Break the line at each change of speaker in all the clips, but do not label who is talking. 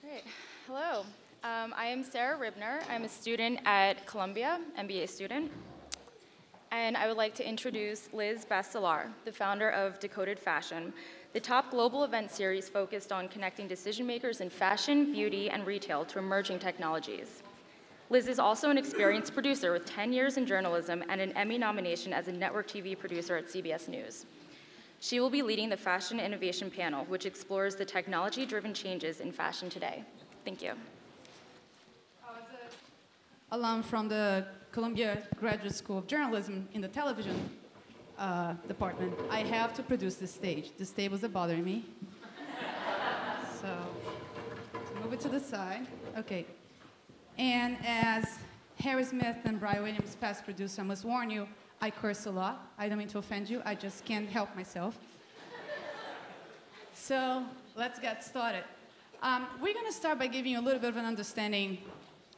Great. Hello. I am Sarah Ribner. I'm a student at Columbia, MBA student. And I would like to introduce Liz Bastelar, the founder of Decoded Fashion, the top global event series focused on connecting decision makers in fashion, beauty, and retail to emerging technologies. Liz is also an experienced producer with 10 years in journalism and an Emmy nomination as a network TV producer at CBS News. She will be leading the Fashion Innovation panel, which explores the technology-driven changes in fashion today. Thank you.
Alum from the Columbia Graduate School of Journalism in the television department, I have to produce this stage. This tables are bothering me. So move it to the side. Okay. And as Harry Smith and Brian Williams, past producer, I must warn you, I curse a lot. I don't mean to offend you. I just can't help myself. So let's get started. We're going to start by giving you a little bit of an understanding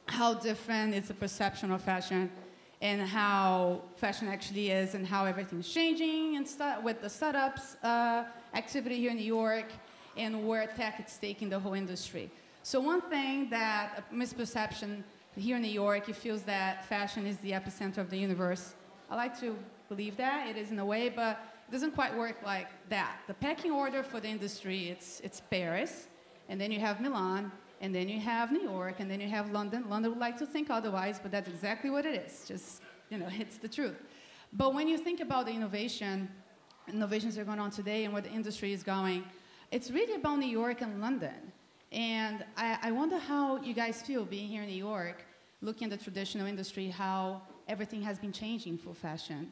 how different is the perception of fashion and how fashion actually is and how everything's changing and with the startups activity here in New York and where tech is taking the whole industry. So one thing that a misperception here in New York, it feels that fashion is the epicenter of the universe. I like to believe that, it is in a way, but it doesn't quite work like that. The pecking order for the industry, it's Paris, and then you have Milan, and then you have New York, and then you have London. London would like to think otherwise, but that's exactly what it is. Just, it's the truth. But when you think about the innovations that are going on today and where the industry is going, it's really about New York and London. And I wonder how you guys feel being here in New York, looking at the traditional industry, how everything has been changing for fashion.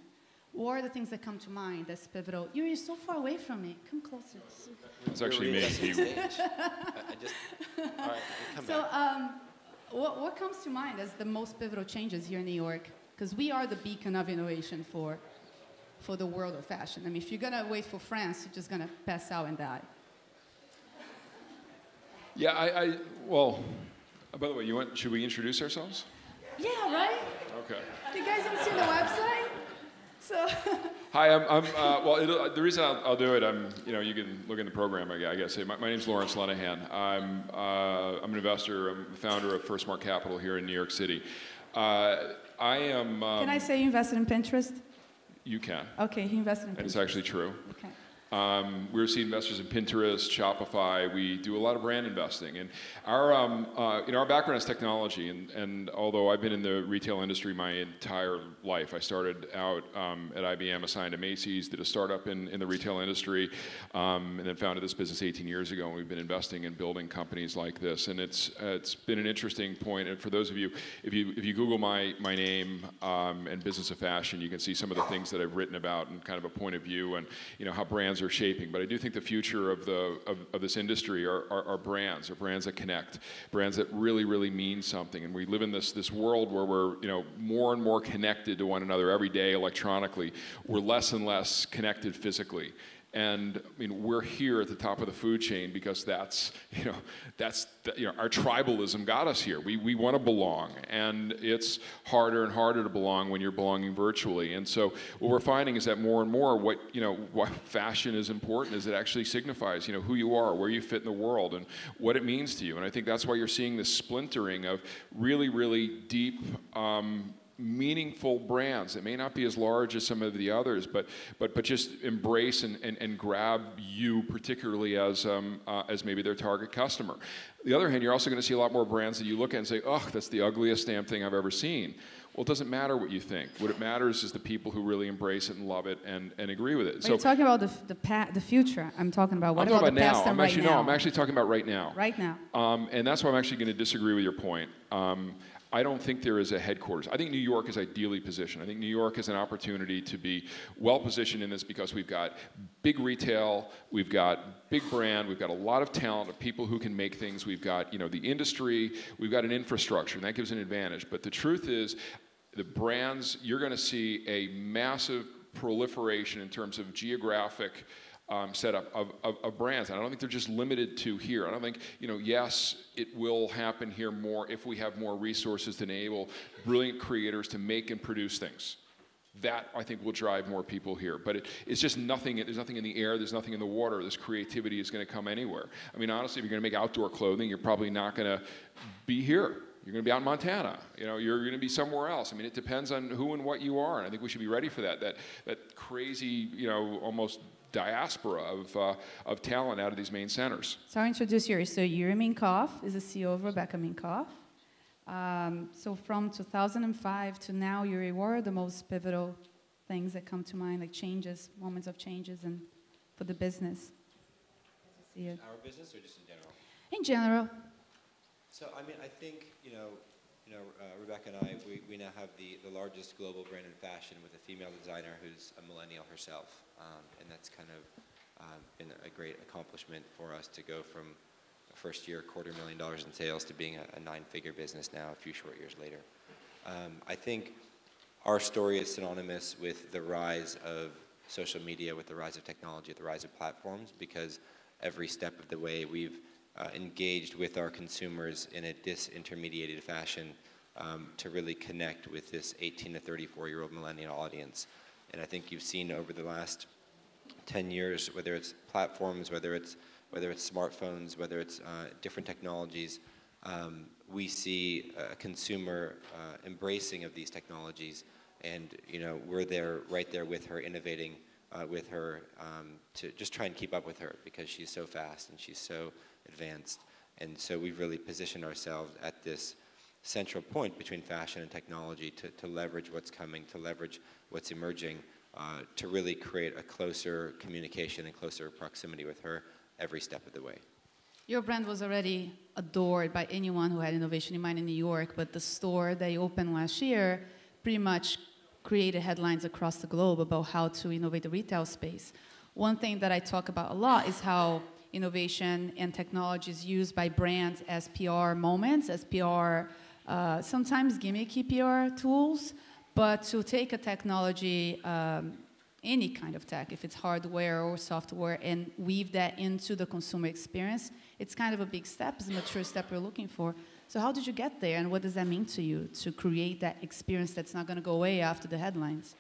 What are the things that come to mind that's pivotal? You're so far away from me. Come closer.
It's actually me. All right, come back.
What comes to mind as the most pivotal changes here in New York? Because we are the beacon of innovation for the world of fashion. I mean, if you're going to wait for France, you're just going to pass out and die.
Yeah, well, by the way, should we introduce ourselves?
Yeah, right?
Okay.
You guys haven't seen the website? So.
Hi, well, the reason I'll do it, you can look in the program, I guess. My name's Lawrence Lenahan. I'm an investor. I'm the founder of First Mark Capital here in New York City. I am.
Can I say you invested in Pinterest?
You can.
Okay, he invested in Pinterest.
And it's actually true.
Okay.
We're seed investors in Pinterest, Shopify. We do a lot of brand investing, and our background is technology. And although I've been in the retail industry my entire life, I started out at IBM, assigned to Macy's, did a startup in the retail industry, and then founded this business 18 years ago. And we've been investing in building companies like this, and it's been an interesting point. And for those of you, if you Google my name and business of fashion, you can see some of the things that I've written about and kind of a point of view, and how brands are shaping. But I do think the future of this industry are brands that connect, brands that really, really mean something. And we live in this world where we're more and more connected to one another every day electronically. We're less and less connected physically. And we're here at the top of the food chain because that's our tribalism got us here. We want to belong, and it's harder and harder to belong when you're belonging virtually. And so what we're finding is that more and more, why fashion is important is it actually signifies who you are, where you fit in the world, and what it means to you. And I think that's why you're seeing this splintering of really, really deep. Meaningful brands that may not be as large as some of the others, but just embrace and grab you, particularly as maybe their target customer. On the other hand, you're also going to see a lot more brands that you look at and say, "Oh, that's the ugliest damn thing I've ever seen." Well, it doesn't matter what you think. What it matters is the people who really embrace it and love it and agree with it.
But so you're talking about the future. I'm talking about what about the past and right now.
No, I'm actually talking about right now.
Right now.
And that's why I'm actually going to disagree with your point. I don't think there is a headquarters. I think New York is ideally positioned. I think New York has an opportunity to be well positioned in this because we've got big retail, we've got big brand, we've got a lot of talent of people who can make things, we've got the industry, we've got an infrastructure, and that gives an advantage. But the truth is, the brands, you're going to see a massive proliferation in terms of geographic setup of brands. And I don't think they're just limited to here. I don't think, yes, it will happen here more if we have more resources to enable brilliant creators to make and produce things. that I think will drive more people here. But it's just nothing, there's nothing in the air, there's nothing in the water. This creativity is going to come anywhere. I mean, honestly, if you're going to make outdoor clothing, you're probably not going to be here. You're going to be out in Montana. You know, you're going to be somewhere else. I mean, it depends on who and what you are, and I think we should be ready for that. That crazy, you know, almost diaspora of talent out of these main centers.
So I'll introduce you. So Yuri Minkoff is the CEO of Rebecca Minkoff. So from 2005 to now, Yuri, what are the most pivotal things that come to mind, like changes, moments of changes, and for the business? See it.
Our business, or just in general?
In general.
So I mean, I think Rebecca and I, we now have the largest global brand in fashion with a female designer who's a millennial herself, and that's kind of been a great accomplishment for us to go from a first year $250,000 in sales to being a 9-figure business now a few short years later. I think our story is synonymous with the rise of social media, with the rise of technology, the rise of platforms, because every step of the way we've engaged with our consumers in a disintermediated fashion to really connect with this 18 to 34-year-old millennial audience. And I think you've seen over the last 10 years, whether it's platforms, whether it's smartphones, whether it's different technologies, we see a consumer embracing of these technologies, and we're there, right there with her, innovating with her to just try and keep up with her, because she's so fast and she's so advanced. And so we've really positioned ourselves at this central point between fashion and technology to leverage what's coming, to leverage what's emerging, to really create a closer communication and closer proximity with her every step of the way.
Your brand was already adored by anyone who had innovation in mind in New York, but the store they opened last year pretty much created headlines across the globe about how to innovate the retail space. One thing that I talk about a lot is how innovation and technology is used by brands as PR moments, as PR, sometimes gimmicky PR tools, but to take a technology, any kind of tech, if it's hardware or software, and weave that into the consumer experience, it's kind of a big step, it's a mature step we're looking for. So how did you get there, and what does that mean to you, to create that experience that's not going to go away after the headlines?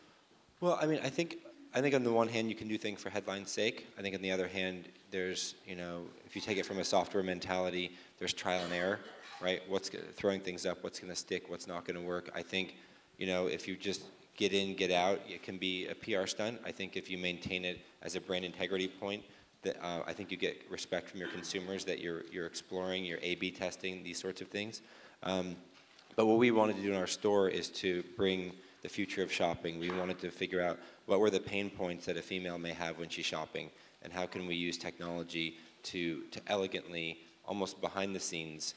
Well, I mean, I think on the one hand, you can do things for headline's sake. I think on the other hand, there's, if you take it from a software mentality, there's trial and error, right? Throwing things up, what's going to stick, what's not going to work. I think, if you just get in, get out, it can be a PR stunt. I think if you maintain it as a brand integrity point, that I think you get respect from your consumers, that you're exploring, you're A/B testing, these sorts of things. But what we wanted to do in our store is to bring the future of shopping. We wanted to figure out what were the pain points that a female may have when she's shopping, and how can we use technology to elegantly, almost behind the scenes,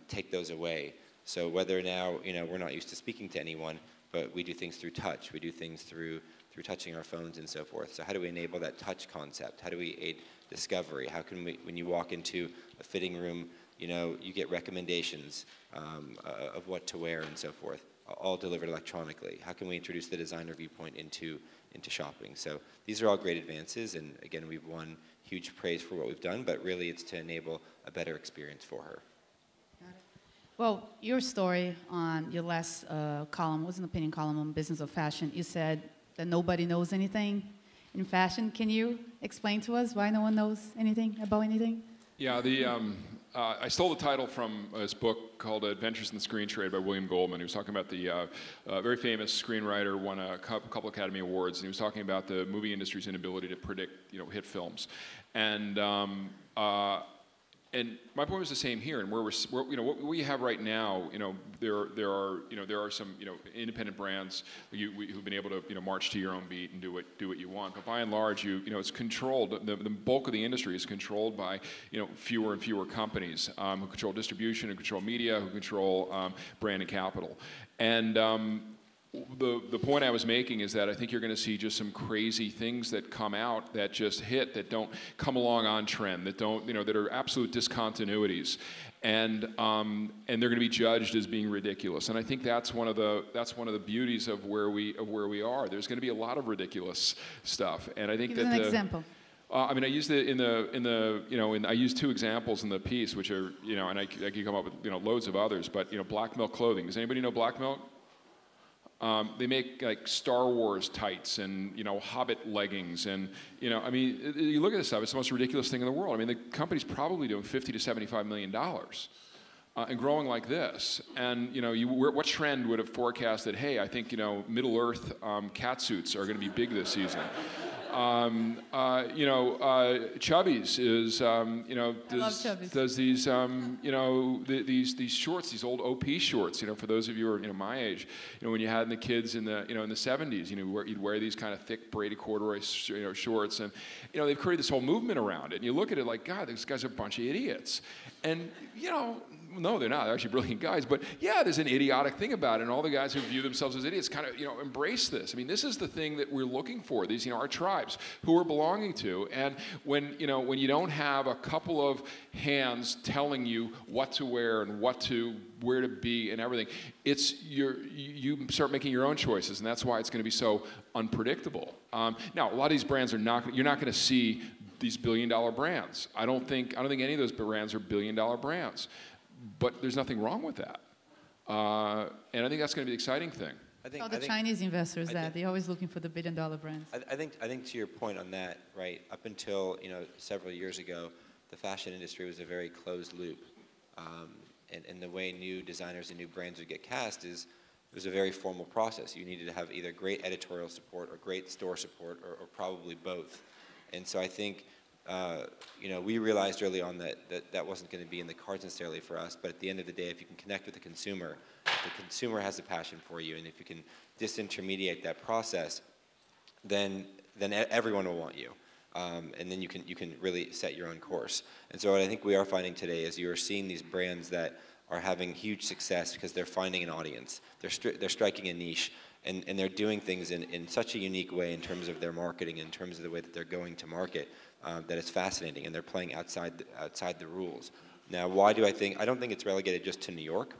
take those away. So whether now, we're not used to speaking to anyone, but we do things through touch. We do things through touching our phones and so forth. So how do we enable that touch concept? How do we aid discovery? How can we, when you walk into a fitting room, you get recommendations of what to wear and so forth, all delivered electronically? How can we introduce the designer viewpoint into shopping? So these are all great advances, and again, we've won huge praise for what we've done, but really it's to enable a better experience for her.
Well, your story on your last column was an opinion column on business of fashion. You said that nobody knows anything in fashion. Can you explain to us why no one knows anything about anything?
Yeah, I stole the title from this book called Adventures in the Screen Trade by William Goldman. He was talking about the very famous screenwriter, won a couple Academy Awards, and he was talking about the movie industry's inability to predict, hit films. And my point was the same here. And where what we have right now, there are some independent brands who've been able to march to your own beat and do what you want. But by and large, it's controlled. The bulk of the industry is controlled by fewer and fewer companies who control distribution, who control media, who control brand and capital. And the point I was making is that I think you're going to see just some crazy things that come out that just hit, that don't come along on trend, that don't, that are absolute discontinuities, and they're going to be judged as being ridiculous. And I think that's one of the beauties of where we are. There's going to be a lot of ridiculous stuff, and I think
Give us an example.
I mean, I used I used 2 examples in the piece, which are, and I could come up with loads of others, but black milk clothing. Does anybody know black milk? They make like Star Wars tights and Hobbit leggings, and I mean, you look at this stuff. It's the most ridiculous thing in the world. I mean, the company's probably doing $50 to $75 million. And growing like this, and what trend would have forecasted? Hey, I think Middle Earth cat suits are going to be big this season. Chubby's is does these these shorts, these old OP shorts. For those of you who are my age, when you had the kids in the in the 70s, you'd wear these kind of thick braided corduroy shorts, and they've created this whole movement around it. And you look at it like, God, these guys are a bunch of idiots, and no, they're not. They're actually brilliant guys. But yeah, there's an idiotic thing about it. And all the guys who view themselves as idiots kind of, embrace this. I mean, this is the thing that we're looking for. These, our tribes who we're belonging to. And when you don't have a couple of hands telling you what to wear and where to be and everything, you start making your own choices. And that's why it's going to be so unpredictable. Now, a lot of these brands you're not going to see these billion-dollar brands. I don't think any of those brands are billion-dollar brands. But there's nothing wrong with that. And I think that's going to be the exciting thing.
All the Chinese investors, they're always looking for the billion-dollar brands.
I think to your point on that, right, up until several years ago, the fashion industry was a very closed loop. And the way new designers and new brands would get cast it was a very formal process. You needed to have either great editorial support or great store support or probably both. And so I think we realized early on that wasn't going to be in the cards necessarily for us, but at the end of the day, if you can connect with the consumer has a passion for you, and if you can disintermediate that process, then everyone will want you, and then you can really set your own course. And so what I think we are finding today is you are seeing these brands that are having huge success because they're finding an audience, they're striking a niche, and they're doing things in such a unique way in terms of their marketing, in terms of the way that they're going to market. That it's fascinating, and they're playing outside the rules. Now, why do I don't think it's relegated just to New York.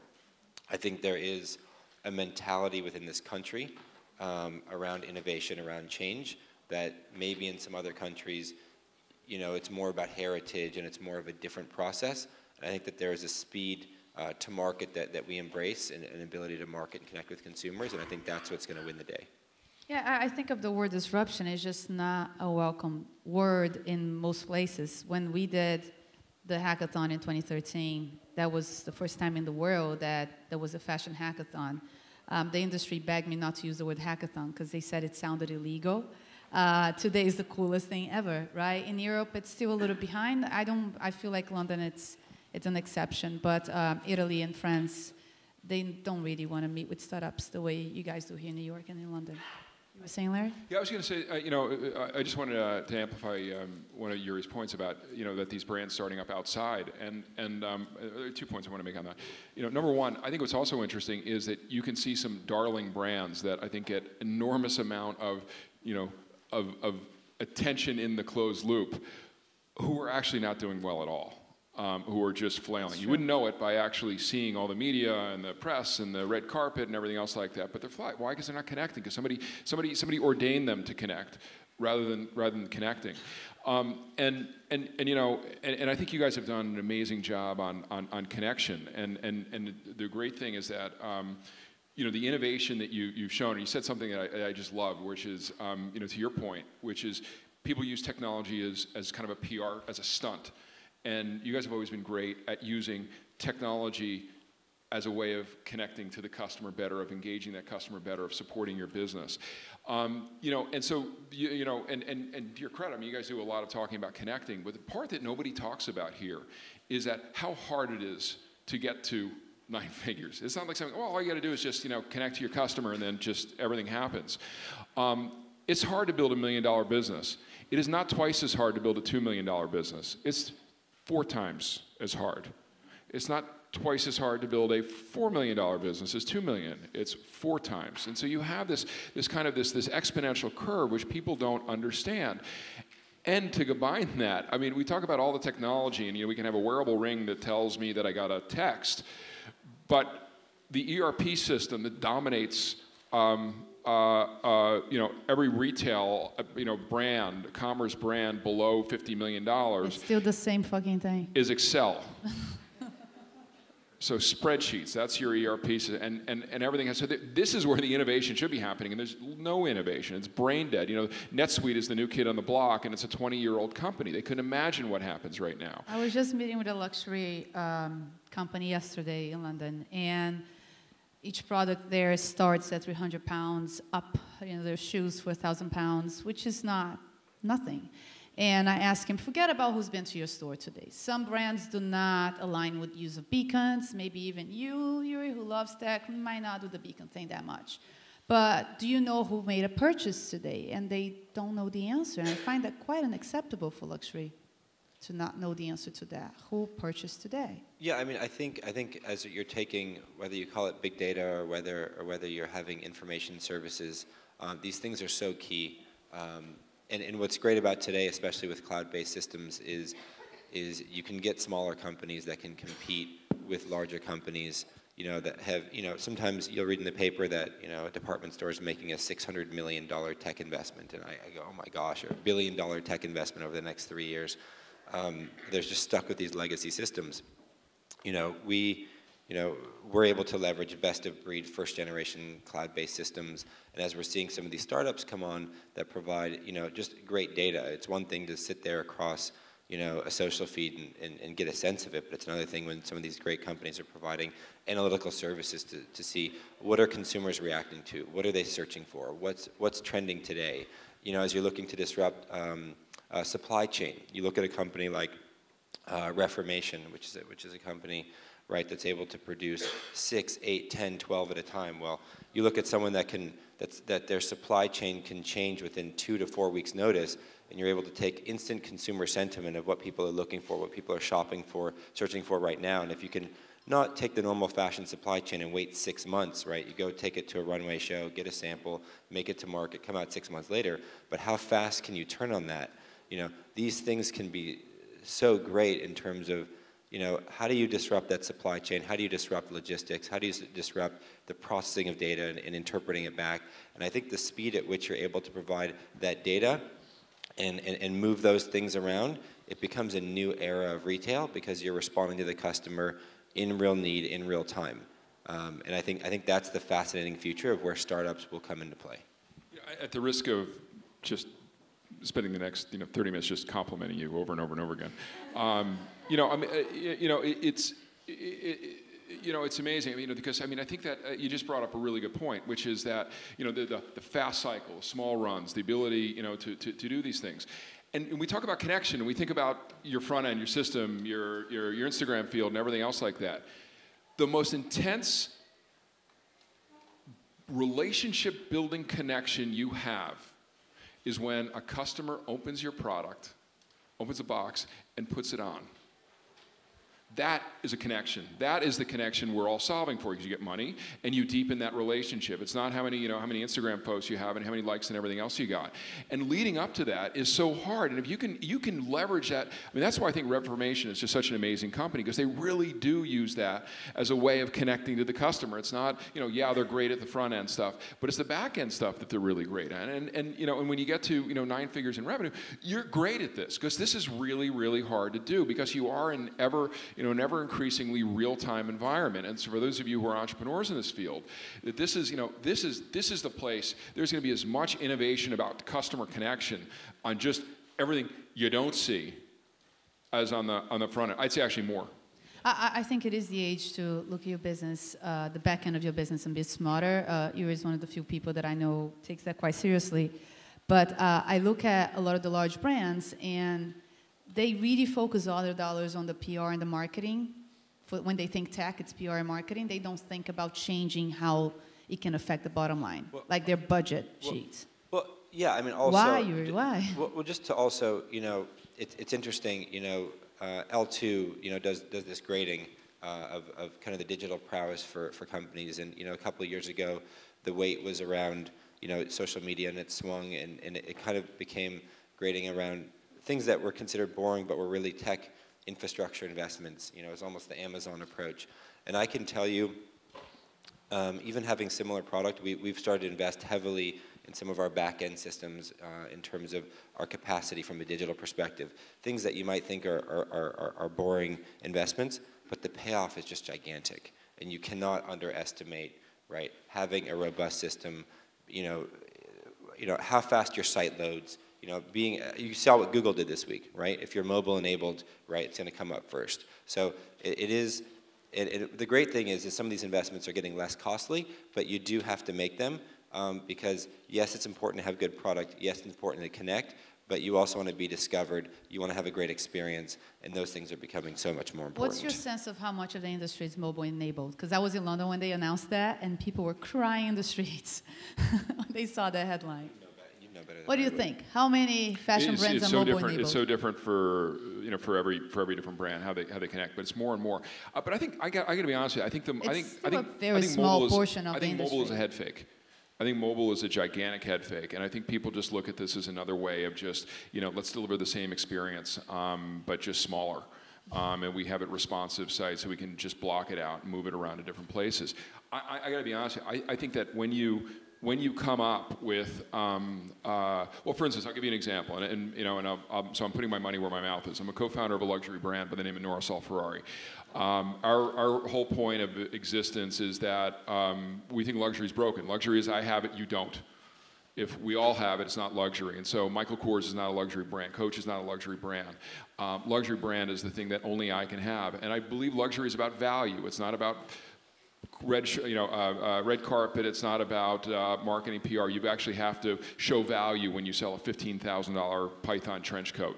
I think there is a mentality within this country around innovation, around change, that maybe in some other countries, it's more about heritage and it's more of a different process. And I think that there is a speed to market that we embrace, and an ability to market and connect with consumers, and I think that's what's going to win the day.
Yeah, I think of the word disruption is just not a welcome word in most places. When we did the hackathon in 2013, that was the first time in the world that there was a fashion hackathon. The industry begged me not to use the word hackathon because they said it sounded illegal. Today is the coolest thing ever, right? In Europe, it's still a little behind. I feel like London, it's an exception, but Italy and France, they don't really want to meet with startups the way you guys do here in New York and in London. You were saying, Larry?
Yeah, I was going to say, I just wanted to amplify one of Yuri's points about, that these brands starting up outside, and there are 2 points I want to make on that. Number one, I think what's also interesting is that you can see some darling brands that I think get enormous amount of attention in the closed loop, who are actually not doing well at all. Who are just flailing. You wouldn't know it by actually seeing all the media and the press and the red carpet and everything else like that. But they're flying. Why? Because they're not connecting. Because somebody ordained them to connect, rather than connecting. And I think you guys have done an amazing job on connection. And the great thing is that the innovation that you've shown. And you said something that I just love, which is to your point, which is people use technology as kind of a PR, as a stunt. And you guys have always been great at using technology as a way of connecting to the customer better, of engaging that customer better, of supporting your business. And so, and to your credit, I mean, you guys do a lot of talking about connecting, but the part that nobody talks about here is that how hard it is to get to 9 figures. It's not like something, all you got to do is just, connect to your customer and then just everything happens. It's hard to build $1 million business. It is not twice as hard to build a $2 million business. It's 4 times as hard. It's not twice as hard to build a $4 million business as $2 million. It's 4 times. And so you have this exponential curve which people don't understand. And to combine that, I mean, we talk about all the technology, and we can have a wearable ring that tells me that I got a text, but the ERP system that dominates every retail, brand, commerce brand below $50 million.
It's still the same fucking thing.
Is Excel. So spreadsheets, that's your ERP system, and everything has, so this is where the innovation should be happening, and there's no innovation. It's brain dead. You know, NetSuite is the new kid on the block, and it's a 20-year-old company. They couldn't imagine what happens right now.
I was just meeting with a luxury company yesterday in London, and each product there starts at 300 pounds up. You know, their shoes for 1,000 pounds, which is nothing. And I asked him, forget about who's been to your store today. Some brands do not align with use of beacons. Maybe even you, Yuri, who loves tech, might not do the beacon thing that much. But do you know who made a purchase today? And they don't know the answer. And I find that quite unacceptable for luxury to not know the answer to that. Who purchased today?
Yeah, I mean, I think as you're taking, whether you call it big data or whether you're having information services, these things are so key. And what's great about today, especially with cloud-based systems, is you can get smaller companies that can compete with larger companies, you know, that have, you know, sometimes you'll read in the paper that, you know, a department store is making a $600 million tech investment, and I go, oh my gosh, a $1 billion tech investment over the next 3 years. They're just stuck with these legacy systems. You know, we're able to leverage best-of-breed, first-generation cloud-based systems, and as we're seeing some of these startups come on that provide, you know, just great data. It's one thing to sit there across, you know, a social feed and get a sense of it, but it's another thing when some of these great companies are providing analytical services to see what are consumers reacting to, what are they searching for, what's trending today. You know, as you're looking to disrupt supply chain, you look at a company like Reformation, which is a company, right, that's able to produce 6, 8, 10, 12 at a time. Well, you look at someone that their supply chain can change within 2 to 4 weeks notice, and you're able to take instant consumer sentiment of what people are looking for, what people are shopping for, searching for right now. And if you can not take the normal fashion supply chain and wait 6 months, right? You go take it to a runway show, get a sample, make it to market, come out 6 months later. But how fast can you turn on that? You know, these things can be so great in terms of, you know, how do you disrupt that supply chain? How do you disrupt logistics? How do you disrupt the processing of data and interpreting it back? And I think the speed at which you're able to provide that data and move those things around, it becomes a new era of retail because you're responding to the customer in real need, in real time. And I think that's the fascinating future of where startups will come into play.
At the risk of just spending the next 30 minutes just complimenting you over and over and over again, you know, I mean, you know, it's amazing. I mean, because I mean, I think that you just brought up a really good point, which is that, you know, the fast cycle, small runs, the ability, you know, to do these things. And we talk about connection, and we think about your front end, your system, your Instagram field, and everything else like that. The most intense relationship building connection you have is when a customer opens your product, opens a box, and puts it on. That is a connection. That is the connection we're all solving for, because you get money and you deepen that relationship. It's not how many Instagram posts you have and how many likes and everything else you got. And leading up to that is so hard. And if you can leverage that, I mean, that's why I think Reformation is just such an amazing company, because they really do use that as a way of connecting to the customer. It's not, you know, yeah, they're great at the front end stuff, but it's the back end stuff that they're really great at. And you know, and when you get to, you know, 9 figures in revenue, you're great at this, because this is really, really hard to do, because you are in an ever increasingly real-time environment. And so for those of you who are entrepreneurs in this field, that this is the place. There's going to be as much innovation about customer connection on just everything you don't see as on the front end. I'd say actually more.
I think it is the age to look at your business, the back end of your business, and be smarter. Yuri is one of the few people that I know takes that quite seriously. But I look at a lot of the large brands, and they really focus all their dollars on the PR and the marketing. When they think tech, it's PR and marketing. They don't think about changing how it can affect the bottom line, like their budget sheets.
Well, yeah, I mean, also...
Why, Yuri, why?
Well, just to also, you know, it's interesting, you know, L2, you know, does this grading of kind of the digital prowess for companies. And, you know, a couple of years ago, the weight was around, you know, social media, and it swung, and it kind of became grading around things that were considered boring but were really tech infrastructure investments. You know, it was almost the Amazon approach. And I can tell you, even having similar product, we've started to invest heavily in some of our back-end systems in terms of our capacity from a digital perspective. Things that you might think are boring investments, but the payoff is just gigantic. And you cannot underestimate, right, having a robust system, how fast your site loads, you saw what Google did this week, right? If you're mobile enabled, right, it's going to come up first. So the great thing is some of these investments are getting less costly, but you do have to make them because yes, it's important to have good product. Yes, it's important to connect, but you also want to be discovered. You want to have a great experience, and those things are becoming so much more important.
What's your sense of how much of the industry is mobile enabled? Because I was in London when they announced that, and people were crying in the streets when they saw that headline.
You know better than
What do you think? How many fashion brands are mobile enabled?
It's so different for every different brand how they connect, but it's more and more. But I think I got to be honest with you. I think
a very small portion of the
industry. I think mobile is a
industry.
head fake. I think mobile is a gigantic head fake, and I think people just look at this as another way of just, let's deliver the same experience, but just smaller. And we have it responsive site, so we can just block it out and move it around to different places. I got to be honest, I think that when you come up with, well, for instance, I'll give you an example, so I'm putting my money where my mouth is. I'm a co-founder of a luxury brand by the name of Norrisol Ferrari. Our whole point of existence is that we think luxury is broken. Luxury is I have it, you don't. If we all have it, it's not luxury. And so Michael Kors is not a luxury brand. Coach is not a luxury brand. Luxury brand is the thing that only I can have. And I believe luxury is about value. It's not about red carpet. It's not about marketing PR. You actually have to show value when you sell a $15,000 Python trench coat.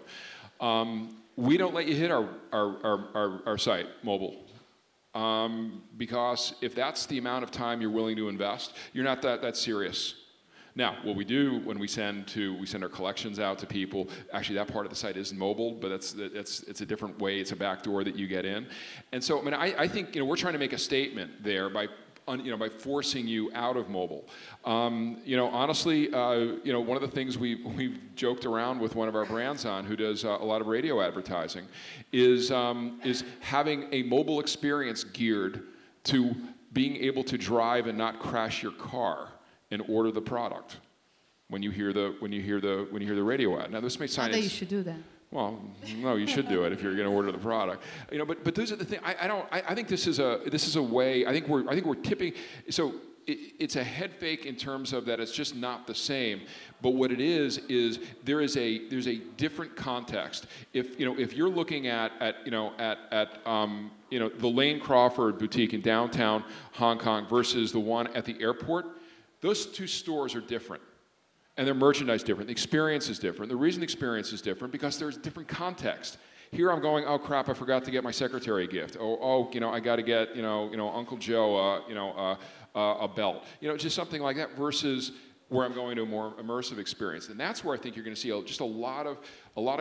We don't let you hit our site, mobile, because if that's the amount of time you're willing to invest, you're not that serious. Now, what we do when we send our collections out to people, actually that part of the site isn't mobile, but it's a different way. It's a backdoor that you get in. And so, I think we're trying to make a statement there by forcing you out of mobile. Honestly, one of the things we've joked around with one of our brands on, who does a lot of radio advertising, is having a mobile experience geared to being able to drive and not crash your car and order the product when you hear the radio ad. Now, this may sound.
I think you should do that.
Well, no, you should do it if you're going to order the product. But those are the thing. I think this is a way. I think we're tipping. So it's a head fake in terms of that it's just not the same. But what it is there's a different context. If you're looking at the Lane Crawford boutique in downtown Hong Kong versus the one at the airport, those two stores are different. And their merchandise different. The experience is different. The reason the experience is different because there's different context. Here I'm going, oh crap, I forgot to get my secretary a gift. I got to get Uncle Joe a belt. Just something like that versus where I'm going to a more immersive experience. And that's where I think you're going to see just a lot of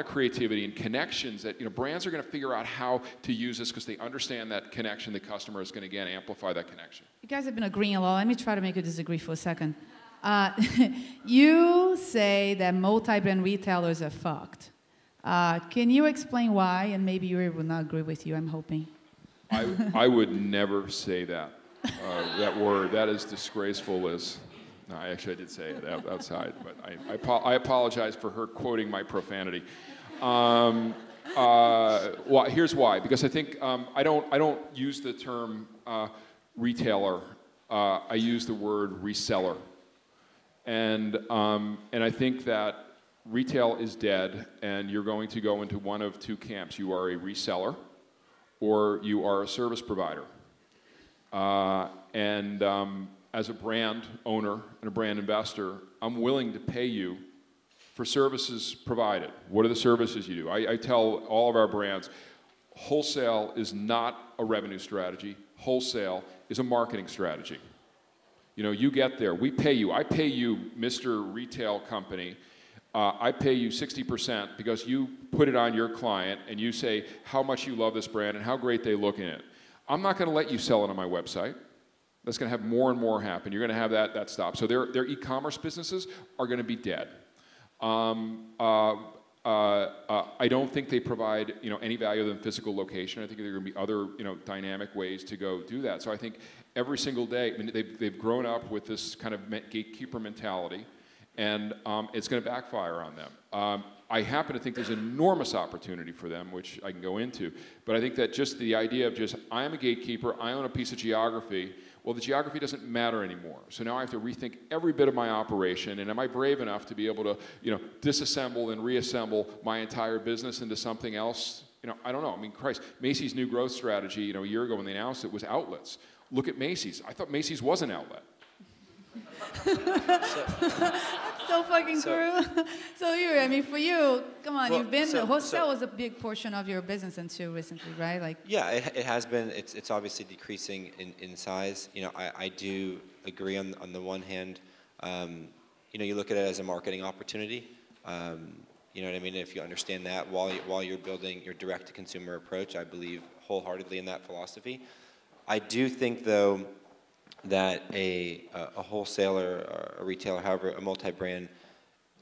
creativity and connections that brands are going to figure out how to use this because they understand that connection. The customer is going to again amplify that connection.
You guys have been agreeing a lot. Let me try to make you disagree for a second. You say that multi-brand retailers are fucked. Can you explain why? And maybe Yuri will not agree with you, I'm hoping.
I would never say that. That word. That is disgraceful, Liz. No, I did say it outside, but I apologize for her quoting my profanity. Well, here's why. Because I think I don't use the term retailer. I use the word reseller. And I think that retail is dead, and you're going to go into one of two camps. You are a reseller, or you are a service provider. As a brand owner and a brand investor, I'm willing to pay you for services provided. What are the services you do? I tell all of our brands, wholesale is not a revenue strategy. Wholesale is a marketing strategy. You get there. We pay you. I pay you, Mr. Retail Company. I pay you 60% because you put it on your client and you say how much you love this brand and how great they look in it. I'm not going to let you sell it on my website. That's going to have more and more happen. You're going to have that stop. So their e-commerce businesses are going to be dead. I don't think they provide any value other than physical location. I think there are going to be other dynamic ways to go do that. So I think every single day, they've grown up with this kind of gatekeeper mentality, and it's going to backfire on them. I happen to think there's enormous opportunity for them, which I can go into, but I think that just the idea of just, I am a gatekeeper, I own a piece of geography, well, the geography doesn't matter anymore. So now I have to rethink every bit of my operation, and am I brave enough to be able to, disassemble and reassemble my entire business into something else? I don't know. I mean, Christ, Macy's new growth strategy, a year ago when they announced it, was outlets. Look at Macy's. I thought Macy's was an outlet.
That's so fucking true. So Yuri, I mean, for you, come on, you've been, wholesale was a big portion of your business until recently, right? Like,
yeah, it has been. It's obviously decreasing in size. I do agree on the one hand. You look at it as a marketing opportunity. You know what I mean? If you understand that while you're building your direct-to-consumer approach, I believe wholeheartedly in that philosophy. I do think, though, that a wholesaler or a retailer, however, a multi-brand,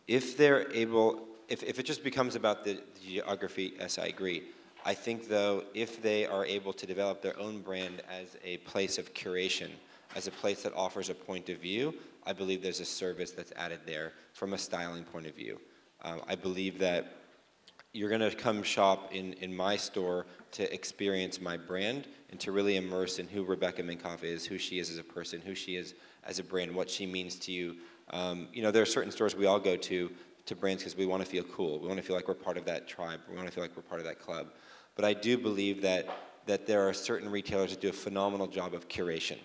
if they're able, if it just becomes about the geography, yes, I agree. I think, though, if they are able to develop their own brand as a place of curation, as a place that offers a point of view, I believe there's a service that's added there from a styling point of view. I believe that you're going to come shop in my store to experience my brand and to really immerse in who Rebecca Minkoff is, who she is as a person, who she is as a brand, what she means to you. There are certain stores we all go to brands because we want to feel cool. We want to feel like we're part of that tribe. We want to feel like we're part of that club. But I do believe that there are certain retailers that do a phenomenal job of curation,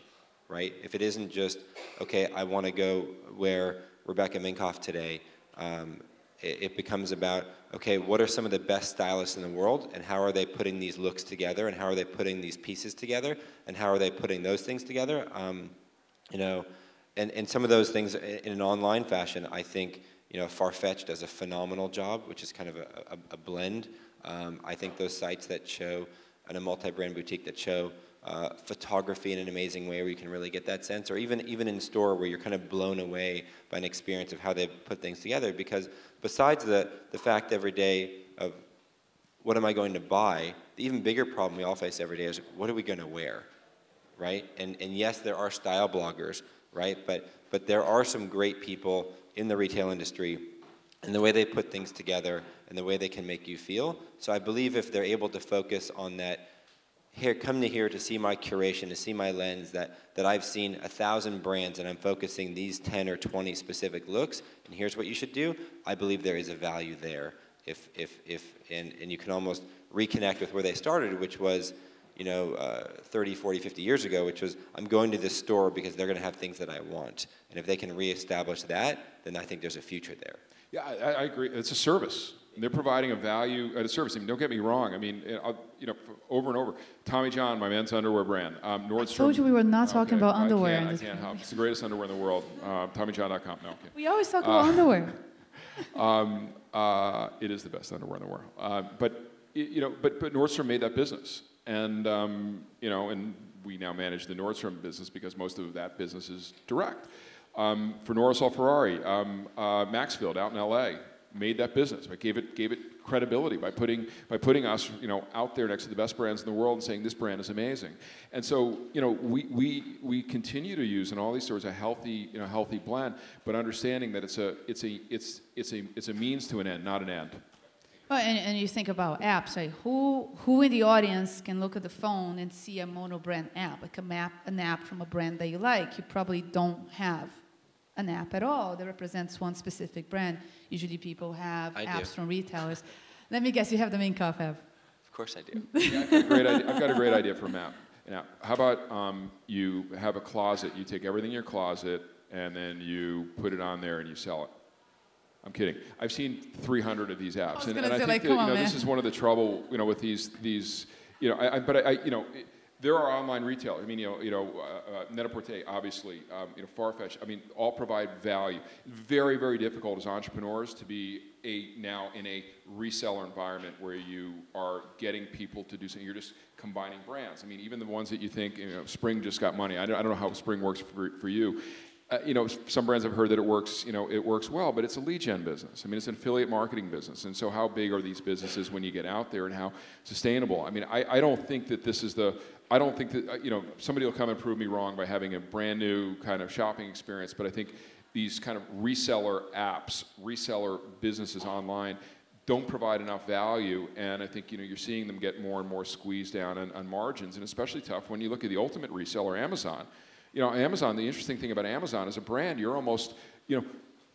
right? If it isn't just, okay, I want to go wear Rebecca Minkoff today, it becomes about, okay, what are some of the best stylists in the world, and how are they putting these looks together, and how are they putting these pieces together, and how are they putting those things together? And some of those things in an online fashion, I think, Farfetch does a phenomenal job, which is kind of a blend. I think those sites that show, and a multi-brand boutique that show photography in an amazing way where you can really get that sense, or even in store where you're kind of blown away by an experience of how they put things together. Because besides the fact every day of what am I going to buy, the even bigger problem we all face every day is what are we going to wear, right? And yes, there are style bloggers, right? But there are some great people in the retail industry and the way they put things together and the way they can make you feel. So I believe if they're able to focus on that, here, come to here to see my curation, to see my lens, that I've seen 1,000 brands and I'm focusing these 10 or 20 specific looks, and here's what you should do, I believe there is a value there. And you can almost reconnect with where they started, which was, 30, 40, 50 years ago, which was, I'm going to this store because they're going to have things that I want. And if they can reestablish that, then I think there's a future there.
Yeah, I agree. It's a service. They're providing a value at a service. I mean, don't get me wrong. I mean, over and over. Tommy John, my men's underwear brand. Nordstrom.
I told you we were not talking about underwear.
I can't help. It's the greatest underwear in the world. TommyJohn.com. No, okay.
We always talk about underwear.
It is the best underwear in the world. But Nordstrom made that business, and and we now manage the Nordstrom business because most of that business is direct. For Norrisol Ferrari, Maxfield out in L.A. made that business, but gave it credibility by putting us out there next to the best brands in the world and saying this brand is amazing. And so we continue to use in all these stores a healthy blend, but understanding that it's a means to an end, not an end.
Well, and you think about apps, right? Who in the audience can look at the phone and see a mono-brand app, like an app from a brand that you like? You probably don't have an app at all that represents one specific brand. Usually people have apps from retailers. Let me guess, you have the Minkoff app.
Of course I do.
Yeah, I've got a great idea for a map. Now, how about you have a closet, you take everything in your closet, and then you put it on there and you sell it. I'm kidding. I've seen 300 of these apps, and I think that, this is one of the trouble, with these, there are online retailers. I mean, Net-a-Porter, obviously, Farfetch. I mean, all provide value. Very, very difficult as entrepreneurs to be now in a reseller environment where you are getting people to do something. You're just combining brands. I mean, even the ones that you think, Spring just got money. I don't know how Spring works for you. Some brands have heard that it works well, but it's a lead gen business. I mean, it's an affiliate marketing business. And so how big are these businesses when you get out there, and how sustainable? I mean, I don't think that this is I don't think that, somebody will come and prove me wrong by having a brand new kind of shopping experience, but I think, these kind of reseller apps, reseller businesses online don't provide enough value, and I think you're seeing them get more and more squeezed down on margins, and especially tough when you look at the ultimate reseller, Amazon. Amazon, the interesting thing about Amazon as a brand, you're almost,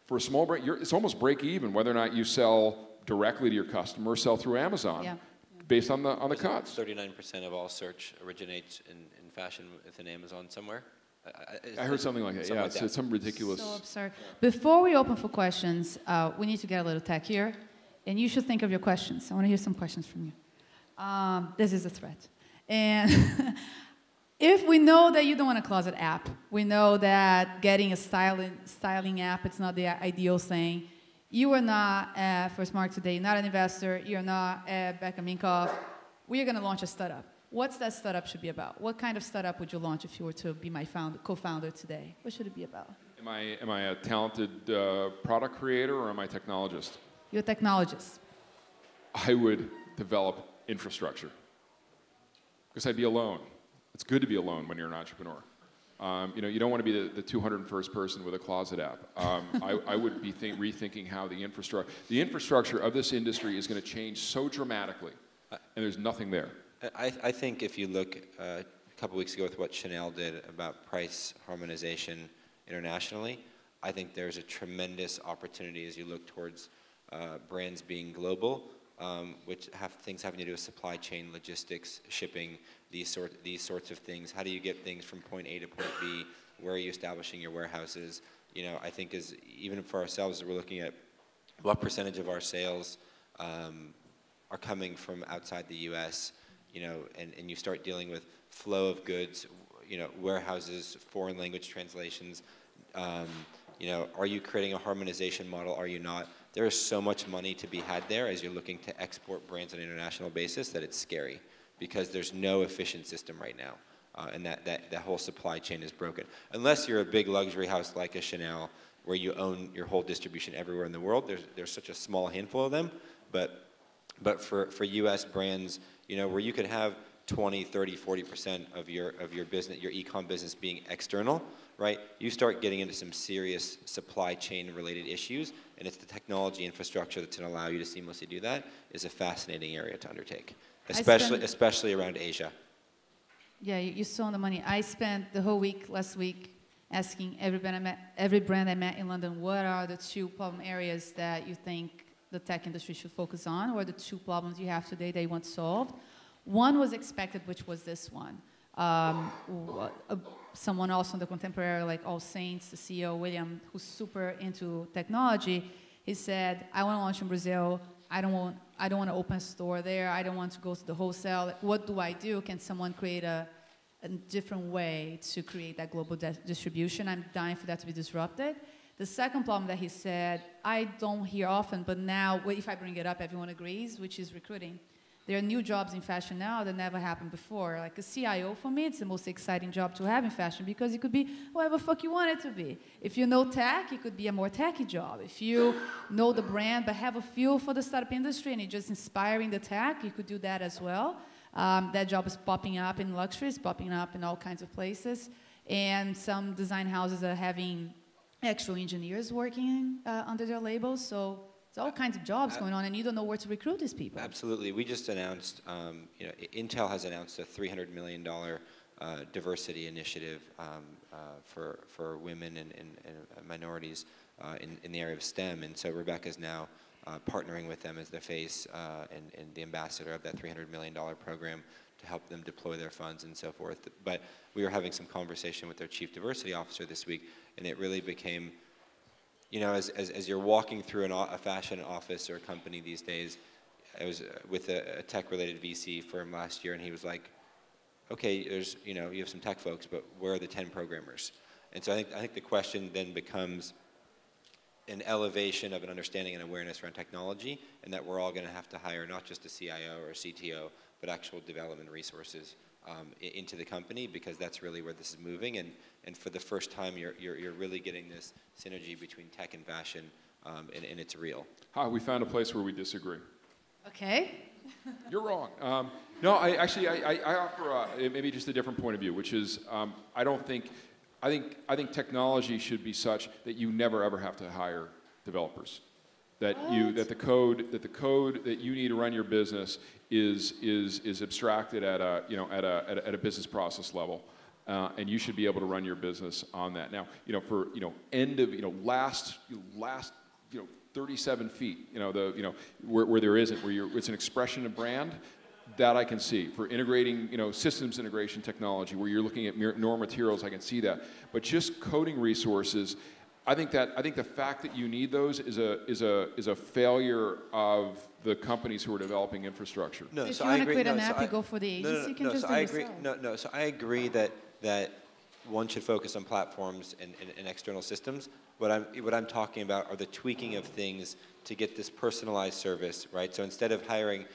for a small brand, it's almost break even whether or not you sell directly to your customer or sell through Amazon, based on the cuts.
39% of all search originates in fashion within Amazon somewhere.
I heard something like that. Yeah, it's some ridiculous.
So absurd. Before we open for questions, we need to get a little tech here. And you should think of your questions. I want to hear some questions from you. This is a threat. And if we know that you don't want a closet app, we know that getting a styling app, it's not the ideal thing. You are not for Smart Today, not an investor. You're not Beckham Minkoff. We are going to launch a startup. What's that startup should be about? What kind of startup would you launch if you were to be my co-founder today? What should it be about?
Am I a talented product creator or am I a technologist?
You're a technologist.
I would develop infrastructure because I'd be alone. It's good to be alone when you're an entrepreneur. You don't want to be the 201st person with a closet app. I would be rethinking how the infrastructure of this industry is going to change so dramatically, and there's nothing there.
I think if you look a couple weeks ago with what Chanel did about price harmonization internationally, I think there's a tremendous opportunity as you look towards brands being global, which have things having to do with supply chain, logistics, shipping, these sorts of things. How do you get things from point A to point B? Where are you establishing your warehouses? I think even for ourselves, we're looking at what percentage of our sales are coming from outside the U.S. And you start dealing with flow of goods, warehouses, foreign language translations. Are you creating a harmonization model? Are you not? There is so much money to be had there as you're looking to export brands on an international basis that it's scary because there's no efficient system right now. And that whole supply chain is broken. Unless you're a big luxury house like a Chanel where you own your whole distribution everywhere in the world, there's such a small handful of them. But for U.S. brands, where you could have 20, 30, 40% of your business, your e-com business being external, right? You start getting into some serious supply chain related issues, and it's the technology infrastructure that's going to allow you to seamlessly do that is a fascinating area to undertake, especially around Asia.
Yeah, you saw the money. I spent the whole week last week asking every brand I met in London, what are the 2 problem areas that you think the tech industry should focus on, or the 2 problems you have today that you want solved. One was expected, which was this one. Someone else on the contemporary, like All Saints, the CEO, William, who's super into technology, he said, I want to launch in Brazil. I don't want to open a store there. I don't want to go to the wholesale. Like, what do I do? Can someone create a different way to create that global distribution? I'm dying for that to be disrupted. The second problem that he said, I don't hear often, but now, if I bring it up, everyone agrees, which is recruiting. There are new jobs in fashion now that never happened before. Like a CIO, for me, it's the most exciting job to have in fashion because it could be whatever the fuck you want it to be. If you know tech, it could be a more techy job. If you know the brand but have a feel for the startup industry and you're just inspiring the tech, you could do that as well. That job is popping up in luxury, it's popping up in all kinds of places. And some design houses are having actual engineers working under their labels. So there's all kinds of jobs going on, and you don't know where to recruit these people.
Absolutely. We just announced, Intel has announced a $300 million diversity initiative for women and minorities in the area of STEM. And so Rebecca's now partnering with them as the face and the ambassador of that $300 million program to help them deploy their funds and so forth. But we were having some conversation with their chief diversity officer this week, and it really became, as you're walking through a fashion office or a company these days, I was with a tech-related VC firm last year, and he was like, okay, you have some tech folks, but where are the 10 programmers? And so I think the question then becomes an elevation of an understanding and awareness around technology, and that we're all going to have to hire not just a CIO or a CTO, but actual development resources into the company, because that's really where this is moving. And for the first time, you're really getting this synergy between tech and fashion, and it's real.
We found a place where we disagree.
Okay.
You're wrong. No, I offer maybe just a different point of view, which is I don't think I think technology should be such that you never ever have to hire developers. That the code that you need to run your business is abstracted at a business process level, and you should be able to run your business on that. Now, for last 37 feet, where there isn't, it's an expression of brand. That I can see. For integrating, systems integration technology, where you're looking at raw materials, I can see that. But just coding resources, I think the fact that you need those is a failure of the companies who are developing infrastructure.
No, if you want to create an app, you go for the agency. You can just do it yourself.
So I agree that one should focus on platforms and external systems. What I'm talking about are the tweaking of things to get this personalized service, right? So instead of hiring,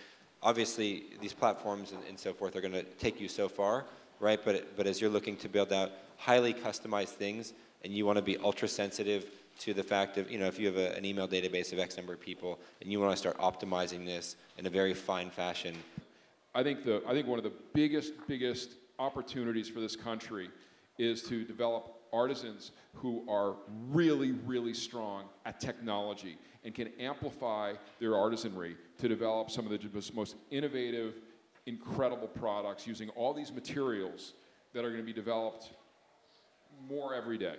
obviously these platforms and so forth are going to take you so far, right? But as you're looking to build out highly customized things, and you want to be ultra sensitive to the fact of, if you have an email database of X number of people, and you want to start optimizing this in a very fine fashion.
I think one of the biggest opportunities for this country is to develop artisans who are really, really strong at technology and can amplify their artisanry to develop some of the most innovative, incredible products using all these materials that are going to be developed more every day.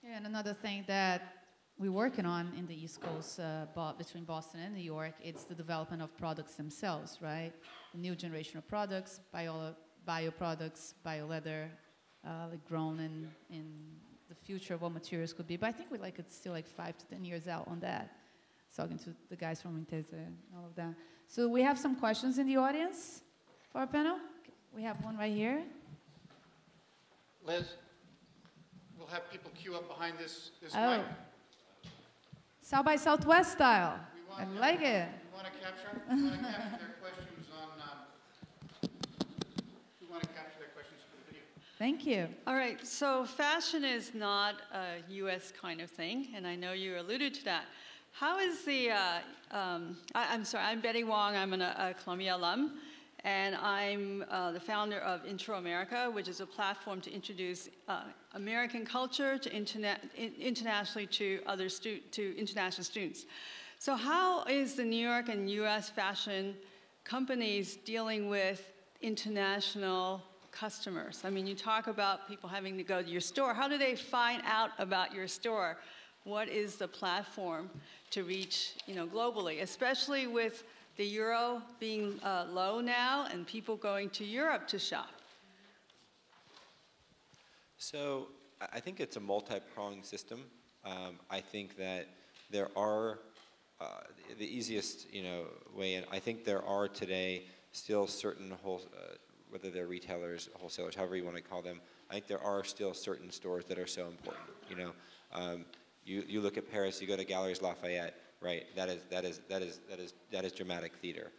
Yeah, and another thing that we're working on in the East Coast, between Boston and New York, it's the development of products themselves, right? The new generation of products, bio products, bio leather, grown in the future of what materials could be. But I think it's still 5 to 10 years out on that. Talking to the guys from Intesa and all of that. So we have some questions in the audience for our panel. We have one right here.
Liz, we'll have people queue up behind this mic.
South by Southwest style. I like it.
We want to capture their questions on. We want to capture their questions for the video.
Thank you.
All right. So fashion is not a U.S. kind of thing, and I know you alluded to that. How is the? I'm sorry. I'm Betty Wong. I'm a Columbia alum. And I'm the founder of Intro America, which is a platform to introduce American culture to internationally to international students. So how is the New York and U.S. fashion companies dealing with international customers? I mean, you talk about people having to go to your store. How do they find out about your store? What is the platform to reach, globally, especially with the euro being low now and people going to Europe to shop?
So I think it's a multi-pronged system. I think that there are the easiest way in. I think there are today still certain whether they're retailers, wholesalers, however you want to call them. I think there are still certain stores that are so important. You look at Paris, you go to Galeries Lafayette. Right, that is dramatic theater.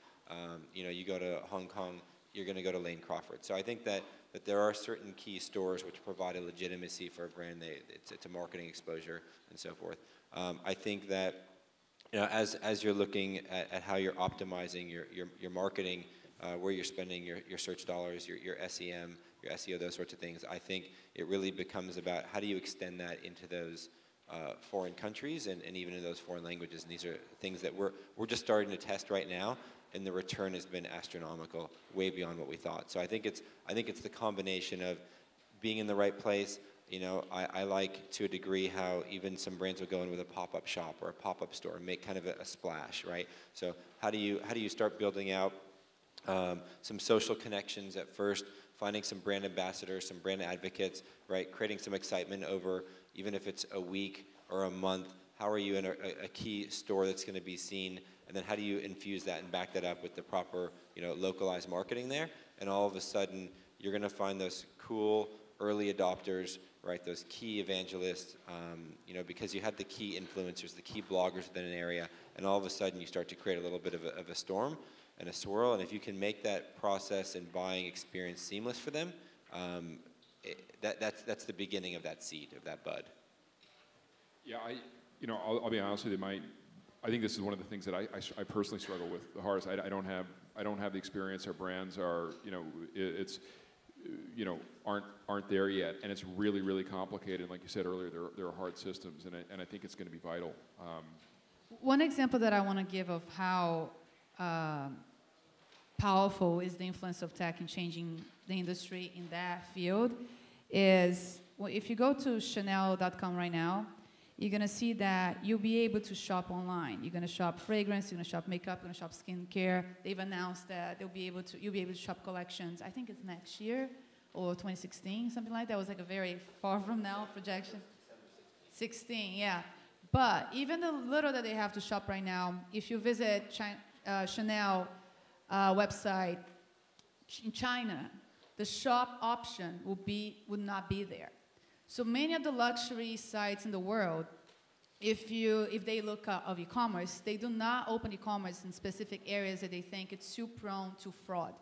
You go to Hong Kong, you're going to go to Lane Crawford. So I think that there are certain key stores which provide a legitimacy for a brand. It's a marketing exposure and so forth. I think that as you're looking at how you're optimizing your marketing, where you're spending your search dollars, your SEM, your SEO, those sorts of things, I think it really becomes about how do you extend that into those foreign countries and even in those foreign languages. And these are things that we're just starting to test right now, and the return has been astronomical, way beyond what we thought. So I think it's the combination of being in the right place. I like to a degree how even some brands will go in with a pop-up shop or a pop-up store and make kind of a splash, right? So how do you start building out some social connections at first, finding some brand ambassadors, some brand advocates, right? Creating some excitement over, even if it's a week or a month, how are you in a key store that's going to be seen? And then how do you infuse that and back that up with the proper, localized marketing there? And all of a sudden, you're going to find those cool early adopters, right? Those key evangelists, because you had the key influencers, the key bloggers within an area, and all of a sudden you start to create a little bit of a storm and a swirl. And if you can make that process and buying experience seamless for them, that's the beginning of that seed, of that bud. Yeah,
I'll be honest with you. I think this is one of the things that I personally struggle with the hardest. I don't have the experience. Our brands are, you know, aren't there yet, and it's really, really complicated. Like you said earlier, there are hard systems, and I think it's going to be vital.
One example that I want to give of how powerful is the influence of tech in changing the industry in that field is, well, if you go to Chanel.com right now, you're going to see that you'll be able to shop online. You're going to shop fragrance, you're going to shop makeup, you're going to shop skincare. They've announced that you'll be able to shop collections. I think it's next year or 2016, something like that. It was like a very far from now projection. 16, yeah. But even the little that they have to shop right now, if you visit Chanel website in China, the shop option would not be there. So many of the luxury sites in the world, if they look of e-commerce, they do not open e-commerce in specific areas that they think it's too prone to fraud.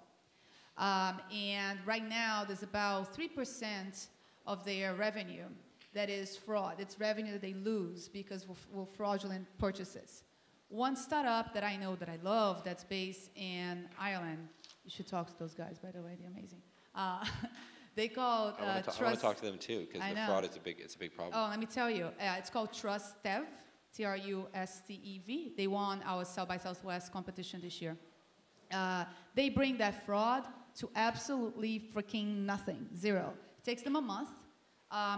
And right now, there's about 3% of their revenue that is fraud. It's revenue that they lose because of fraudulent purchases. One startup that I know that I love that's based in Ireland, you should talk to those guys, by the way, they're amazing. They call
I want to talk to them too, because the fraud is a big problem.
Oh, let me tell you, it's called Trustev, Trustev. They won our South by Southwest competition this year. They bring that fraud to absolutely freaking nothing, zero. It takes them a month.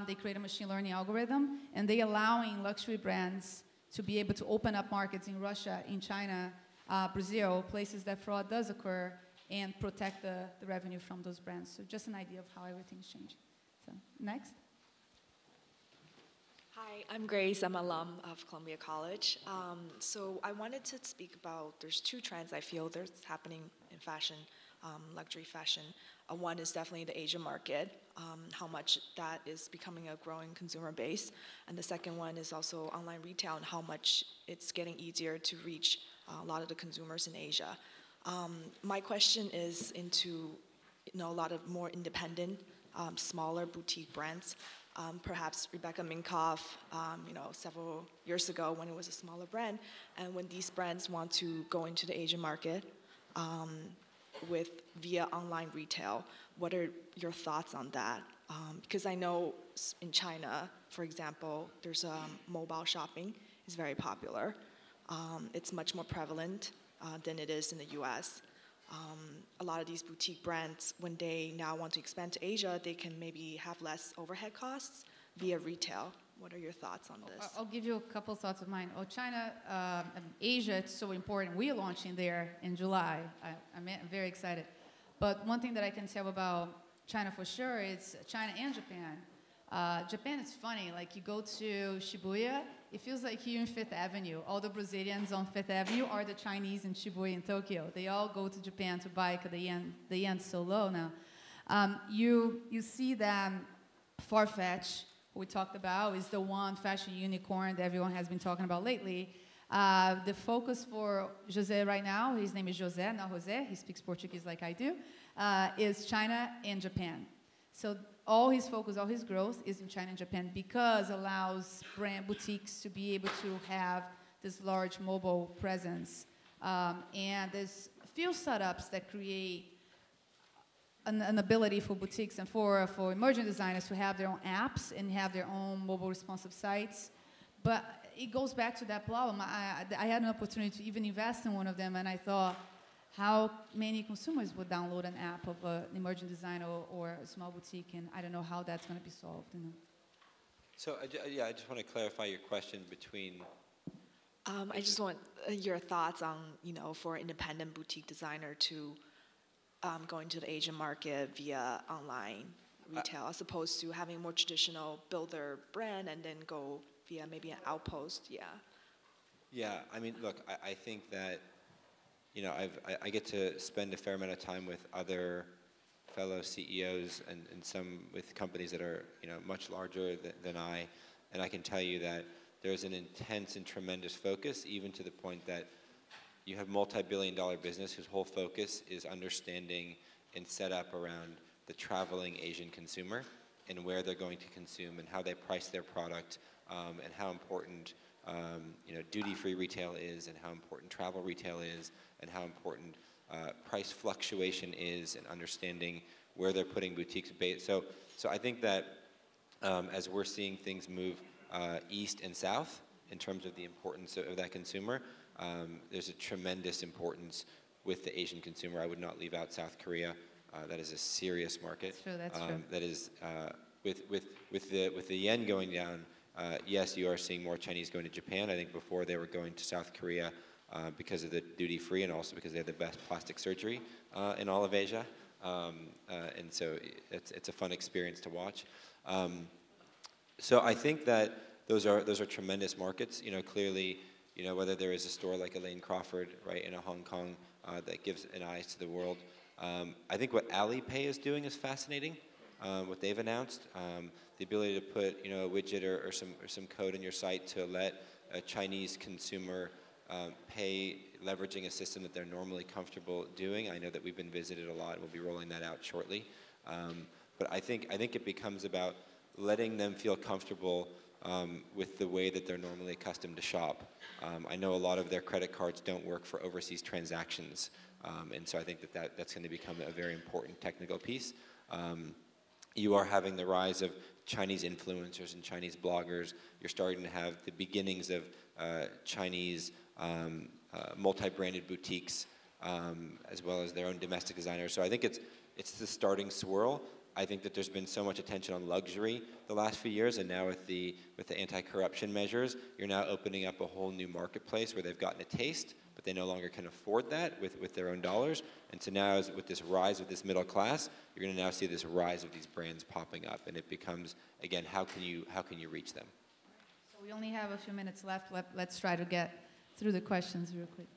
They create a machine learning algorithm, and they're allowing luxury brands to be able to open up markets in Russia, in China, Brazil, places that fraud does occur, and protect the revenue from those brands. So just an idea of how everything's changing. So next.
Hi, I'm Grace. I'm an alum of Columbia College. So I wanted to speak about, there's two trends I feel that's happening in fashion, luxury fashion. One is definitely the Asian market, how much that is becoming a growing consumer base. And the second one is also online retail and how much it's getting easier to reach a lot of the consumers in Asia. My question is into a lot of more independent, smaller boutique brands. Perhaps Rebecca Minkoff, several years ago when it was a smaller brand, and when these brands want to go into the Asian market via online retail, what are your thoughts on that? Because I know in China, for example, there's mobile shopping is very popular. It's much more prevalent than it is in the US. A lot of these boutique brands, when they now want to expand to Asia, they can maybe have less overhead costs via retail. What are your thoughts on this?
I'll give you a couple thoughts of mine. Oh, China, Asia, it's so important. We're launching there in July. I'm very excited. But one thing that I can tell about China for sure is China and Japan. Japan is funny. Like you go to Shibuya, it feels like you're in Fifth Avenue. All the Brazilians on Fifth Avenue are the Chinese in Shibuya in Tokyo. They all go to Japan to buy because the yen's so low now. You see that Farfetch, who we talked about, is the one fashion unicorn that everyone has been talking about lately. The focus for José right now, his name is José, not José, he speaks Portuguese like I do, is China and Japan. So all his focus, all his growth is in China and Japan because it allows brand boutiques to be able to have this large mobile presence. And there's a few startups that create an ability for boutiques and for emerging designers to have their own apps and have their own mobile responsive sites. But it goes back to that problem. I had an opportunity to even invest in one of them, and I thought, how many consumers would download an app of an emerging designer or a small boutique, and I don't know how that's going to be solved.
So I just want to clarify your question between.
I just want your thoughts on, for an independent boutique designer to go into the Asian market via online retail, as opposed to having a more traditional build their brand and then go via maybe an outpost.
Yeah, I mean, look, I think that. I get to spend a fair amount of time with other fellow CEOs and some with companies that are much larger than I, and I can tell you that there's an intense and tremendous focus, even to the point that you have multi-billion-dollar business whose whole focus is understanding and set up around the traveling Asian consumer and where they're going to consume and how they price their product and how important duty-free retail is and how important travel retail is and how important price fluctuation is and understanding where they're putting boutiques. So I think that as we're seeing things move east and south in terms of the importance of that consumer, there's a tremendous importance with the Asian consumer. I would not leave out South Korea. That is a serious market.
That's true.
That is with the yen going down. Yes, you are seeing more Chinese going to Japan. I think before they were going to South Korea because of the duty-free and also because they have the best plastic surgery in all of Asia. And so it's a fun experience to watch. So I think that those are tremendous markets. Clearly, whether there is a store like Elaine Crawford, right, in Hong Kong that gives an eyes to the world. I think what Alipay is doing is fascinating. What they've announced, the ability to put a widget or some code in your site to let a Chinese consumer pay leveraging a system that they're normally comfortable doing. I know that we've been visited a lot. We'll be rolling that out shortly. But I think it becomes about letting them feel comfortable with the way that they're normally accustomed to shop. I know a lot of their credit cards don't work for overseas transactions, and so I think that's going to become a very important technical piece. You are having the rise of Chinese influencers and Chinese bloggers. You're starting to have the beginnings of Chinese multi-branded boutiques, as well as their own domestic designers. So I think it's the starting swirl. I think that there's been so much attention on luxury the last few years, and now with the anti-corruption measures, you're now opening up a whole new marketplace where they've gotten a taste, but they no longer can afford that with their own dollars. And so now, with this rise of this middle class, you're going to now see this rise of these brands popping up, and it becomes, again, how can you reach them?
So we only have a few minutes left. Let's try to get through the questions real quick.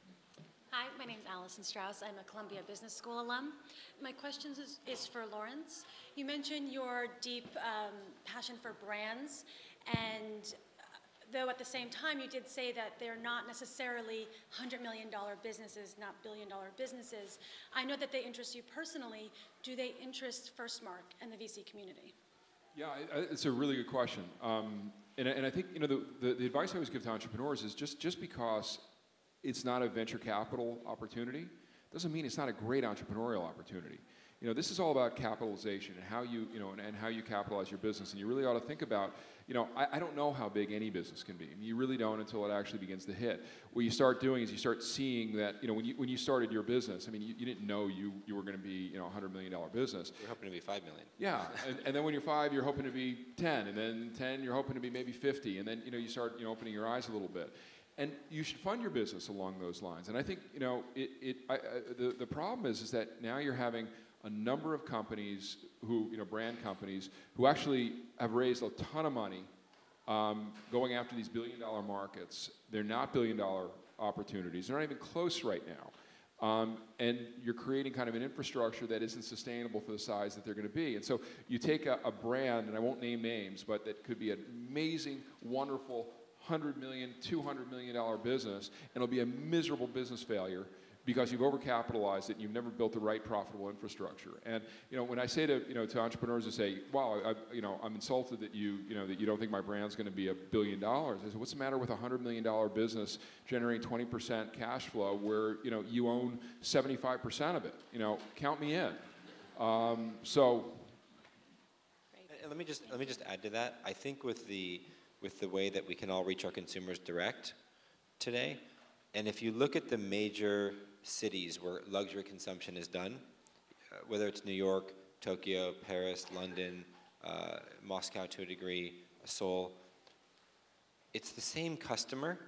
Hi, my name is Allison Strauss. I'm a Columbia Business School alum. My question is for Lawrence. You mentioned your deep passion for brands, and though at the same time you did say that they're not necessarily $100 million businesses, not billion-dollar businesses. I know that they interest you personally. Do they interest Firstmark and the VC community?
Yeah, it's a really good question. And I think the advice I always give to entrepreneurs is just because it's not a venture capital opportunity doesn't mean it's not a great entrepreneurial opportunity. This is all about capitalization and how and how you capitalize your business. And you really ought to think about, I don't know how big any business can be. I mean, you really don't until it actually begins to hit. What you start doing is you start seeing that, when you started your business, I mean, you didn't know you were going to be, a $100 million business.
You're hoping to be 5 million.
Yeah, and then when you're 5, you're hoping to be 10, and then 10, you're hoping to be maybe 50, and then, you start, opening your eyes a little bit. And you should fund your business along those lines. And I think, the problem is that now you're having a number of companies who, brand companies, who actually have raised a ton of money going after these billion-dollar markets. They're not billion-dollar opportunities. They're not even close right now. And you're creating kind of an infrastructure that isn't sustainable for the size that they're going to be. And so you take a brand, and I won't name names, but that could be an amazing, wonderful, $100 million, $200 million business, and it'll be a miserable business failure because you've overcapitalized it and you've never built the right profitable infrastructure. And when I say to entrepreneurs who say, "Wow, I'm insulted that you don't think my brand's going to be $1 billion," I say, "What's the matter with a $100 million business generating 20% cash flow where you own 75% of it? Count me in." So.
And let me just add to that. I think with the way that we can all reach our consumers direct today, and if you look at the major cities where luxury consumption is done, whether it's New York, Tokyo, Paris, London, Moscow to a degree, Seoul, it's the same customer.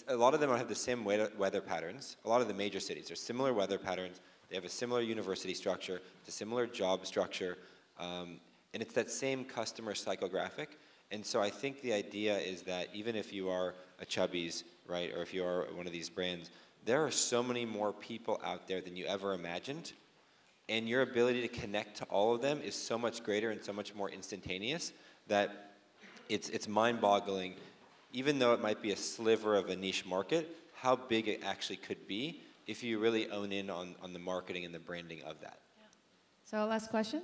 A lot of them have the same weather patterns. A lot of the major cities are similar weather patterns. They have a similar university structure, it's a similar job structure, and it's that same customer psychographic. And so I think the idea is that even if you are a Chubby's, right, or if you are one of these brands, there are so many more people out there than you ever imagined, and your ability to connect to all of them is so much greater and so much more instantaneous that it's mind-boggling, even though it might be a sliver of a niche market, how big it actually could be if you really own in on the marketing and the branding of that.
So last question.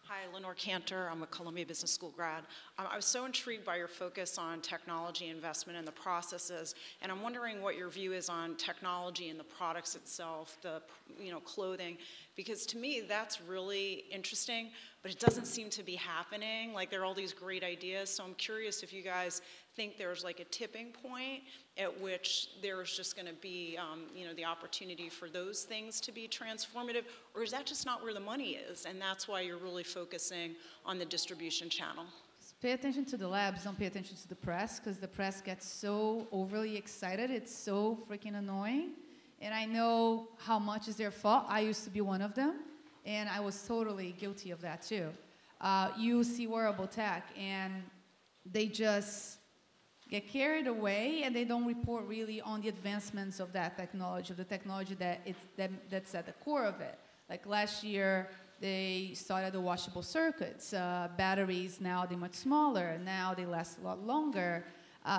Hi, Lenore Cantor. I'm a Columbia Business School grad. I was so intrigued by your focus on technology investment and the processes, and I'm wondering what your view is on technology and the products itself, the clothing, because to me that's really interesting, but it doesn't seem to be happening. Like there are all these great ideas, so I'm curious if you guys think there's like a tipping point at which there's just going to be the opportunity for those things to be transformative, or is that just not where the money is, and that's why you're really focusing on the distribution channel?
Pay attention to the labs, don't pay attention to the press, because the press gets so overly excited. It's so freaking annoying. And I know how much is their fault. I used to be one of them, and I was totally guilty of that too. You see wearable tech, and they just get carried away, and they don't report really on the advancements of that technology, of the technology that's at the core of it. Like last year, they started the washable circuits. Batteries, now they're much smaller. Now they last a lot longer.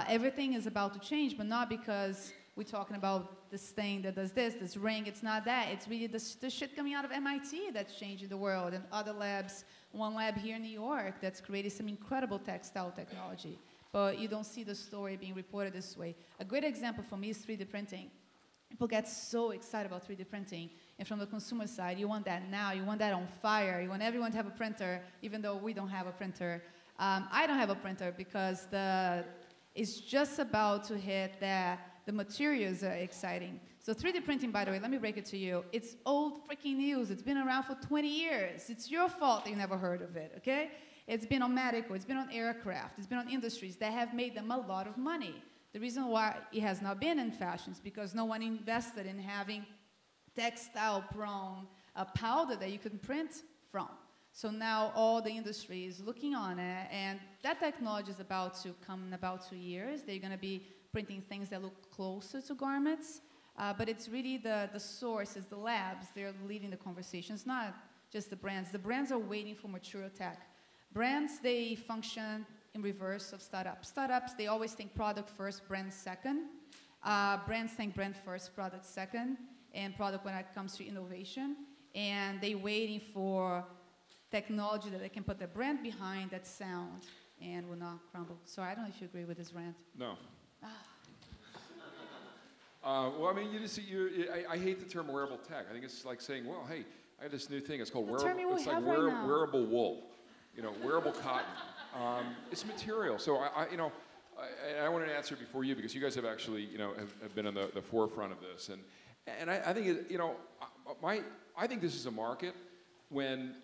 Everything is about to change, but not because we're talking about this thing that does this ring. It's not that. It's really the shit coming out of MIT that's changing the world, and other labs. One lab here in New York that's created some incredible textile technology. But you don't see the story being reported this way. A great example for me is 3D printing. People get so excited about 3D printing. And from the consumer side, you want that now. You want that on fire. You want everyone to have a printer, even though we don't have a printer. I don't have a printer because it's just about to hit that the materials are exciting. So 3D printing, by the way, let me break it to you. It's old freaking news. It's been around for 20 years. It's your fault that you never heard of it, okay? It's been on medical. It's been on aircraft. It's been on industries that have made them a lot of money. The reason why it has not been in fashion is because no one invested in having textile-prone powder that you can print from. So now all the industry is looking on it, and that technology is about to come in about 2 years. They're going to be printing things that look closer to garments, but it's really the sources, the labs, they're leading the conversation. It's not just the brands. The brands are waiting for mature tech. Brands, they function in reverse of startups. Startups, they always think product first, brand second. Brands think brand first, product second, and product when it comes to innovation. And they're waiting for technology that they can put their brand behind that's sound and will not crumble. So I don't know if you agree with this rant.
No. Well, I mean, I hate the term wearable tech. I think it's like saying, well, hey, I have this new thing. It's called wearable. It's like wearable wool. Wearable cotton. It's material. So I wanted to answer before you because you guys have actually, have been on the forefront of this, and I think I think this is a market when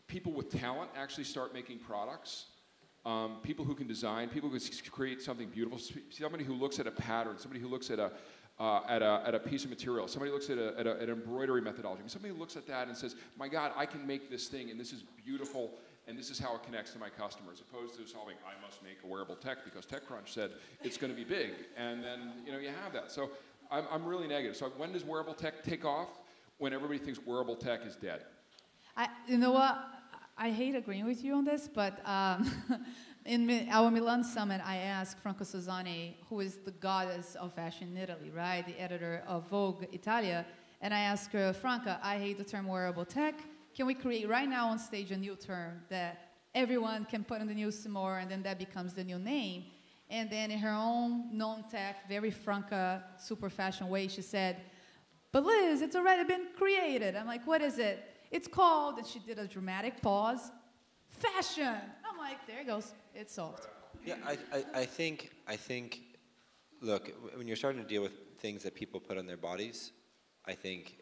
people with talent actually start making products. People who can design, people who can create something beautiful. Somebody who looks at a pattern. Somebody who looks at a piece of material. Somebody looks at an embroidery methodology. Somebody who looks at that and says, my God, I can make this thing, and this is beautiful, and this is how it connects to my customer, as opposed to solving, I must make a wearable tech because TechCrunch said it's going to be big, and then you have that. So I'm really negative. So when does wearable tech take off? When everybody thinks wearable tech is dead.
You know what? I hate agreeing with you on this, but in our Milan summit, I asked Franca Sozani, who is the goddess of fashion in Italy, right? The editor of Vogue Italia. And I asked her, Franca, I hate the term wearable tech. Can we create right now on stage a new term that everyone can put in the news tomorrow, and then that becomes the new name? And then in her own non-tech, very Franca, super fashion way, she said, but Liz, it's already been created. I'm like, what is it? It's called, and she did a dramatic pause, fashion. I'm like, there it goes. It's solved.
Yeah, I think, look, when you're starting to deal with things that people put on their bodies, I think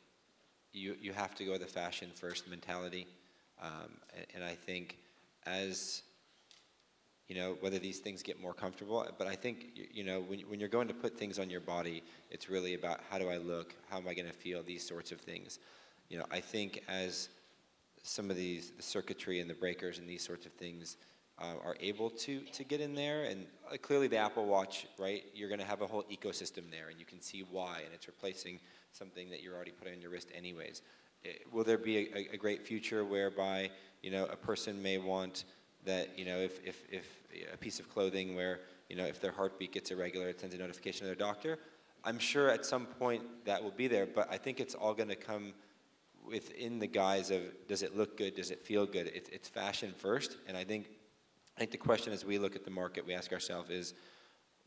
you have to go with a fashion first mentality. And I think as, whether these things get more comfortable, but I think, when you're going to put things on your body, it's really about how do I look, how am I going to feel, these sorts of things. I think as some of the circuitry and the breakers and these sorts of things are able to get in there, and clearly the Apple Watch, right, you're going to have a whole ecosystem there, and you can see why, and it's replacing something that you're already putting on your wrist anyways. Will there be a great future whereby, a person may want that, if a piece of clothing where, if their heartbeat gets irregular, it sends a notification to their doctor? I'm sure at some point that will be there, but I think it's all going to come within the guise of does it look good, does it feel good? It's fashion first, and I think the question as we look at the market, we ask ourselves is,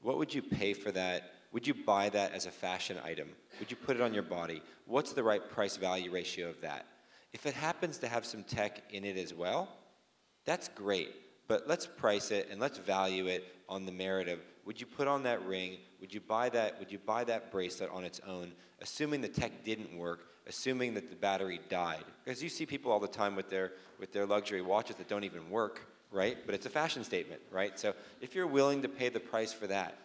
what would you pay for that? Would you buy that as a fashion item? Would you put it on your body? What's the right price-value ratio of that? If it happens to have some tech in it as well, that's great. But let's price it and let's value it on the merit of, would you put on that ring? Would you buy that bracelet on its own, assuming the tech didn't work, assuming that the battery died? Because you see people all the time with their luxury watches that don't even work, right? But it's a fashion statement, right? So if you're willing to pay the price for that,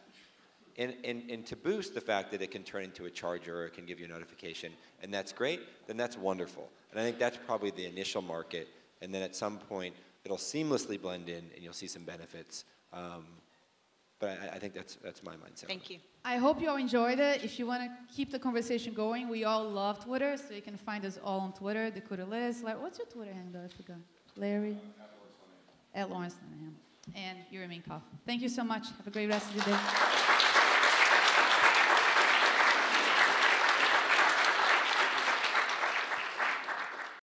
and to boost the fact that it can turn into a charger or it can give you a notification, and that's great, then that's wonderful. And I think that's probably the initial market, and then at some point, it'll seamlessly blend in and you'll see some benefits. But I think that's my mindset.
Thank you.
I hope you all enjoyed it. If you want to keep the conversation going, we all love Twitter, so you can find us all on Twitter. Dakota Liz. What's your Twitter handle? I forgot. Larry? At Lawrence Linehan. And you remain Cough. Thank you so much. Have a great rest of the day.